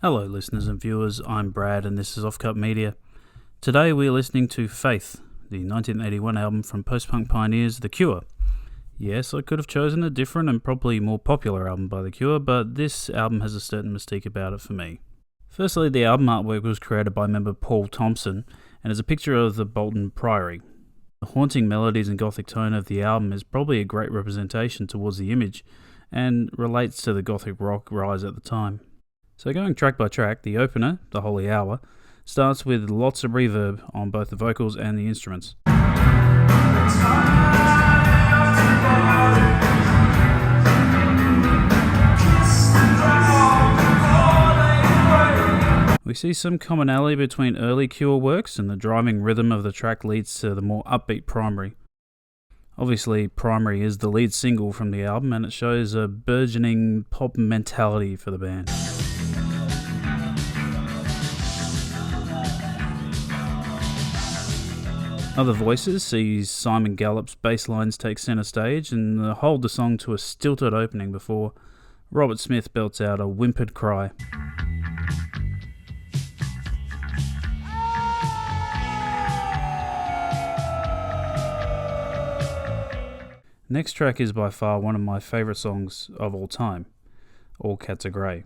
Hello listeners and viewers, I'm Brad and this is Offcut Media. Today we're listening to Faith, the 1981 album from post-punk pioneers The Cure. Yes, I could have chosen a different and probably more popular album by The Cure, but this album has a certain mystique about it for me. Firstly, the album artwork was created by member Paul Thompson and is a picture of the Bolton Priory. The haunting melodies and gothic tone of the album is probably a great representation towards the image and relates to the gothic rock rise at the time. So going track by track, the opener, The Holy Hour, starts with lots of reverb on both the vocals and the instruments. We see some commonality between early Cure works, and the driving rhythm of the track leads to the more upbeat Primary. Obviously, Primary is the lead single from the album, and it shows a burgeoning pop mentality for the band. Other Voices sees Simon Gallup's bass lines take centre stage and hold the song to a stilted opening before Robert Smith belts out a whimpered cry. Next track is by far one of my favourite songs of all time, All Cats Are Grey.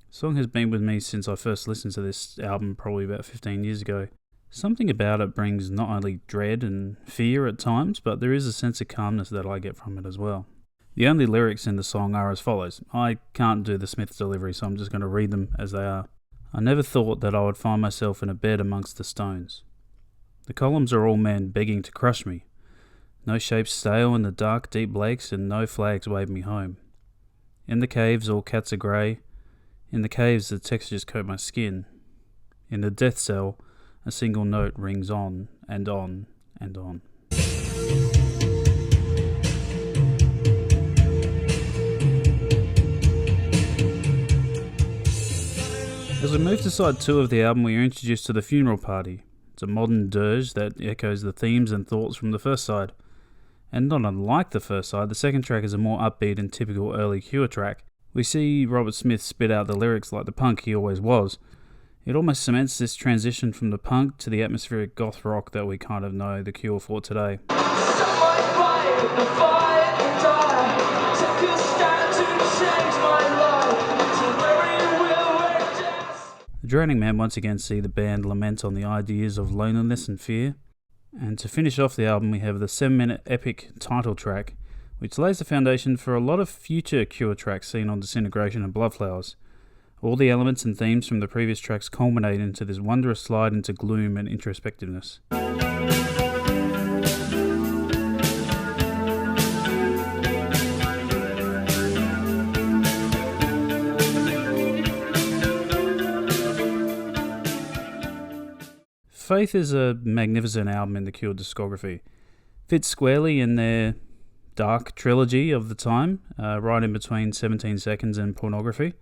The song has been with me since I first listened to this album probably about 15 years ago. Something about it brings not only dread and fear at times, but there is a sense of calmness that I get from it as well. The only lyrics in the song are as follows. I can't do the Smiths delivery, so I'm just going to read them as they are. I never thought that I would find myself in a bed amongst the stones. The columns are all men begging to crush me. No shapes sail in the dark, deep lakes, and no flags wave me home. In the caves, all cats are grey. In the caves, the textures coat my skin. In the death cell, a single note rings on and on and on. As we move to side 2 of the album, we are introduced to The Funeral Party. It's a modern dirge that echoes the themes and thoughts from the first side. And not unlike the first side, the second track is a more upbeat and typical early Cure track. We see Robert Smith spit out the lyrics like the punk he always was. It almost cements this transition from the punk to the atmospheric goth rock that we kind of know The Cure for today. The Drowning Man once again see the band lament on the ideas of loneliness and fear. And to finish off the album, we have the 7-minute epic title track, which lays the foundation for a lot of future Cure tracks seen on Disintegration and Bloodflowers. All the elements and themes from the previous tracks culminate into this wondrous slide into gloom and introspectiveness. Faith is a magnificent album in the Cure discography. Fits squarely in their dark trilogy of the time, right in between 17 Seconds and Pornography.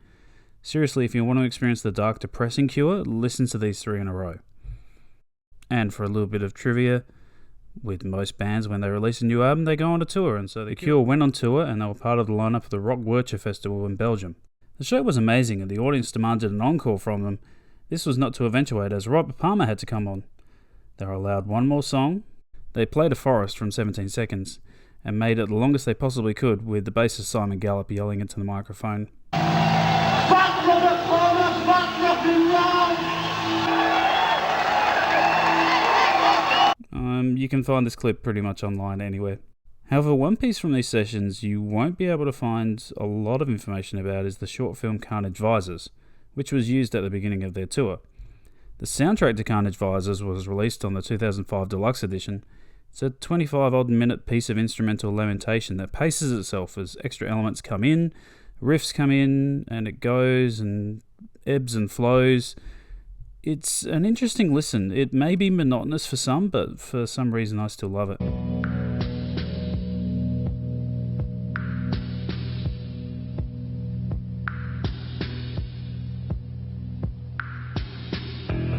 Seriously, if you want to experience the dark, depressing Cure, listen to these 3 in a row. And for a little bit of trivia, with most bands, when they release a new album, they go on a tour, and so The Cure went on tour, and they were part of the lineup of the Rock Wurcher Festival in Belgium. The show was amazing, and the audience demanded an encore from them. This was not to eventuate, as Robert Palmer had to come on. They were allowed one more song. They played A Forest from 17 Seconds, and made it the longest they possibly could, with the bassist Simon Gallup yelling into the microphone. Fuck Robert Palmer, fuck rock and roll! You can find this clip pretty much online anywhere. However, one piece from these sessions you won't be able to find a lot of information about is the short film Carnage Visors, which was used at the beginning of their tour. The soundtrack to Carnage Visors was released on the 2005 Deluxe Edition. It's a 25-odd minute piece of instrumental lamentation that paces itself as extra elements come in, riffs come in, and it goes and ebbs and flows. It's an interesting listen. It may be monotonous for some, but for some reason I still love it.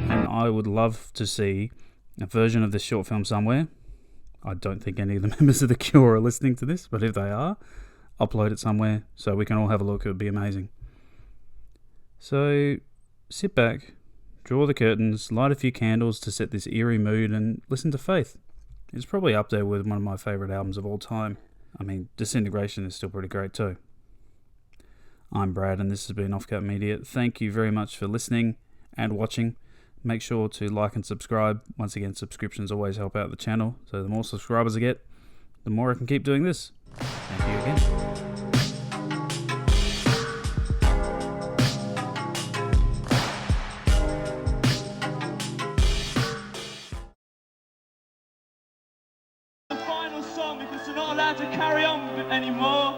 And I would love to see a version of this short film somewhere. I don't think any of the members of The Cure are listening to this, but if they are, upload it somewhere so we can all have a look. It would be amazing. So sit back, draw the curtains, light a few candles to set this eerie mood, and listen to Faith. It's probably up there with one of my favourite albums of all time. I mean, Disintegration is still pretty great too. I'm Brad, and this has been Offcut Media. Thank you very much for listening and watching. Make sure to like and subscribe. Once again, subscriptions always help out the channel, so the more subscribers I get, the more I can keep doing this. Thank you again. Song because they're not allowed to carry on anymore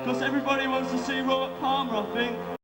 because everybody wants to see Robert Palmer, I think.